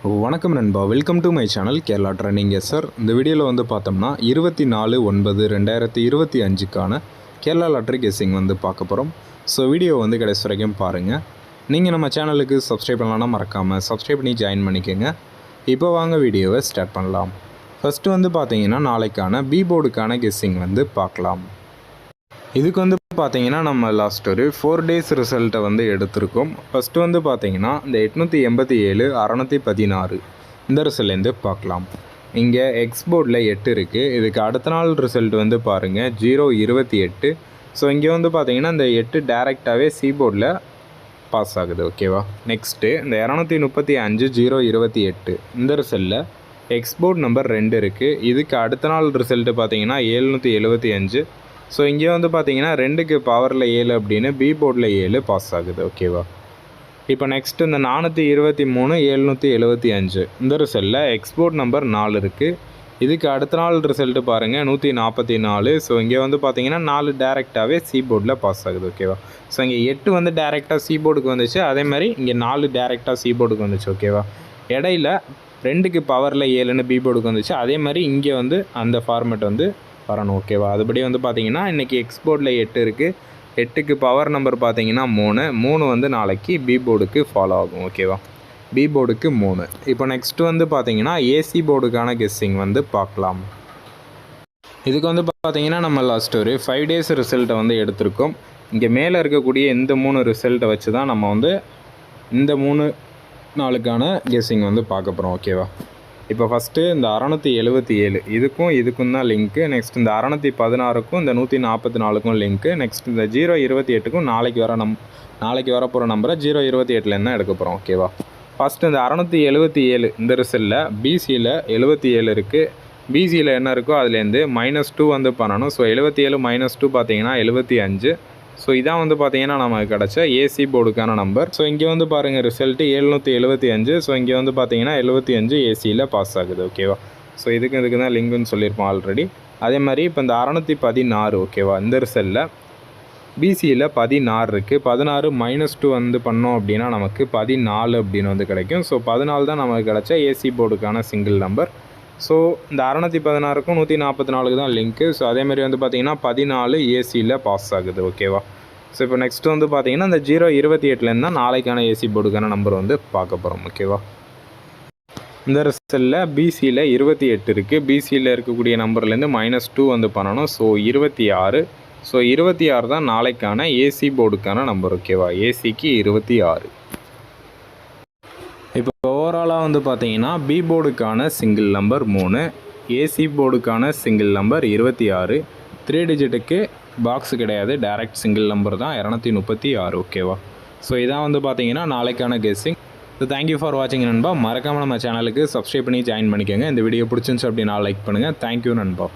வணக்கம் நண்பா, welcome to my channel Kerala trending. Sir, இந்த வீடியோவில் வந்து பார்த்தோம்னா 24/9/2025க்கான கேரளா லாட்ரி கெஸ்ஸிங் வந்து பார்க்க போகிறோம். ஸோ வீடியோ வந்து கடைசி வரைக்கும் பாருங்கள். நீங்கள் நம்ம சேனலுக்கு சப்ஸ்கிரைப் பண்ணலான்னா மறக்காமல் சப்ஸ்கிரைப் பண்ணி ஜாயின் பண்ணிக்கோங்க. இப்போ வாங்க வீடியோவை ஸ்டார்ட் பண்ணலாம். ஃபஸ்ட்டு வந்து பார்த்தீங்கன்னா நாளைக்கான பி போர்டுக்கான கெஸ்ஸிங் வந்து பார்க்கலாம். இதுக்கு வந்து பார்த்தீங்கன்னா நம்ம லாஸ்ட் ஒரு 4 days ரிசல்ட்டை வந்து எடுத்திருக்கோம். ஃபஸ்ட்டு வந்து பார்த்தீங்கன்னா இந்த 887 616 இந்த ரிசல்ட்லேருந்து பார்க்கலாம். இங்கே எக்ஸ் போர்டில் 8 இருக்குது. இதுக்கு அடுத்த நாள் ரிசல்ட் வந்து பாருங்கள் 028. ஸோ இங்கே வந்து பார்த்தீங்கன்னா இந்த 8 டேரெக்டாகவே சி போர்டில் பாஸ் ஆகுது. ஓகேவா? நெக்ஸ்ட்டு இந்த 235 028 இந்த ரிசல்ட்டில் எக்ஸ் போர்டு நம்பர் 2 இருக்குது. இதுக்கு அடுத்த நாள் ரிசல்ட்டு பார்த்தீங்கன்னா 775. ஸோ இங்கே வந்து பார்த்தீங்கன்னா 2க்கு பவரில் 7 அப்படின்னு பி போர்டில் 7 பாஸ் ஆகுது. ஓகேவா? இப்போ நெக்ஸ்ட்டு இந்த 423 775 இந்த ரிசல்ட்டில் எக்ஸ்போர்ட் நம்பர் 4 இருக்குது. இதுக்கு அடுத்த நாள் ரிசல்ட்டு பாருங்கள் 144. ஸோ இங்கே வந்து பார்த்தீங்கன்னா 4 டேரெக்டாகவே சி போர்டில் பாஸ் ஆகுது. ஓகேவா? ஸோ இங்கே 8 வந்து டேரெக்டாக சி போர்டுக்கு வந்துச்சு. அதே மாதிரி இங்கே 4 டேரெக்டாக சி போர்டுக்கு வந்துச்சு. ஓகேவா? இடையில 2க்கு பவரில் 7ன்னு பி போர்டுக்கு வந்துச்சு. அதே மாதிரி இங்கே வந்து அந்த ஃபார்மேட் வந்து வரணும். ஓகேவா? அதுபடி வந்து பார்த்தீங்கன்னா இன்றைக்கி எக்ஸ்போர்டில் 8 இருக்குது. 8க்கு பவர் நம்பர் பார்த்தீங்கன்னா 3 வந்து நாளைக்கு பி போர்டுக்கு ஃபாலோ ஆகும். ஓகேவா? பி போர்டுக்கு 3. இப்போ நெக்ஸ்ட்டு வந்து பார்த்தீங்கன்னா ஏசி போர்டுக்கான கெஸ்ஸிங் வந்து பார்க்கலாம். இதுக்கு வந்து பார்த்தீங்கன்னா நம்ம லாஸ்ட் ஒரு 5 days ரிசல்ட்டை வந்து எடுத்திருக்கோம். இங்கே மேலே இருக்கக்கூடிய இந்த 3 ரிசல்ட்டை வச்சு தான் நம்ம வந்து இந்த 3 நாளுக்கான கெஸ்ஸிங் வந்து பார்க்க போகிறோம். ஓகேவா? இப்போ ஃபஸ்ட்டு இந்த 677 இதுக்கும் தான் லிங்க்கு. நெக்ஸ்ட் இந்த 616க்கும் இந்த 144க்கும் லிங்க்கு. நெக்ஸ்ட் இந்த 028க்கும் நாளைக்கு வரப்போகிற நம்பரை 028லேருந்து தான் எடுக்க போகிறோம். ஓகேவா? ஃபஸ்ட்டு இந்த 677 இந்த ரிசல்ட்டில் பிசியில் 77 இருக்குது. பிசியில் என்ன இருக்கோ அதுலேருந்து -2 வந்து பண்ணணும். ஸோ 77 -2 பார்த்தீங்கன்னா 75. ஸோ இதான் வந்து பார்த்தீங்கன்னா நமக்கு கிடச்ச ஏசி போர்டுக்கான நம்பர். ஸோ இங்கே வந்து பாருங்கள் ரிசல்ட்டு 775. ஸோ இங்கே வந்து பார்த்தீங்கன்னா 75 ஏசியில் பாஸ் ஆகுது. ஓகேவா? ஸோ இதுக்கு தான் லிங்க்குன்னு சொல்லியிருப்போம் ஆல்ரெடி. அதே மாதிரி இப்போ இந்த 616 ஓகேவா? இந்த ரிசல்ட்டில் பிசியில் 16 இருக்குது. 16 -2 வந்து பண்ணோம் அப்படின்னா நமக்கு 14 அப்படின்னு வந்து கிடைக்கும். ஸோ 14 தான் நமக்கு கிடச்ச ஏசி போர்டுக்கான சிங்கிள் நம்பர். ஸோ இந்த 616க்கும் 144க்கு தான் லிங்க்கு. ஸோ அதேமாதிரி வந்து பார்த்திங்கன்னா 14 ஏசியில் பாஸ் ஆகுது. ஓகேவா? ஸோ இப்போ நெக்ஸ்ட்டு வந்து பார்த்திங்கன்னா இந்த 028லேருந்து தான் நாளைக்கான ஏசி போர்டுக்கான நம்பர் வந்து பார்க்க போகிறோம். ஓகேவா? இந்த ரிசல்ட்டில் பிசியில் 28 இருக்குது. பிசியில் இருக்கக்கூடிய நம்பர்லேருந்து -2 வந்து பண்ணணும். ஸோ 26. ஸோ 26 தான் நாளைக்கான ஏசி போர்டுக்கான நம்பர். ஓகேவா? ஏசிக்கு 26. இப்போ ஓவராலாக வந்து பார்த்தீங்கன்னா பி போர்டுக்கான சிங்கிள் நம்பர் 3, ஏசி போர்டுக்கான சிங்கிள் நம்பர் 26, 3 டிஜிட்டுக்கு பாக்ஸ் கிடையாது, டைரக்ட் சிங்கிள் நம்பர் தான் 236. ஓகேவா? ஸோ இதான் வந்து பார்த்தீங்கன்னா நாளைக்கான கெஸ்ஸிங். ஸோ தேங்க்யூ ஃபார் வாட்சிங் நண்பா. மறக்காமல் நம்ம சேனலுக்கு சப்ஸ்கிரைப் பண்ணி ஜாயின் பண்ணிக்கோங்க. இந்த வீடியோ பிடிச்சிருந்துச்சு அப்படின்னா லைக் பண்ணுங்கள். தேங்க்யூ நண்பா.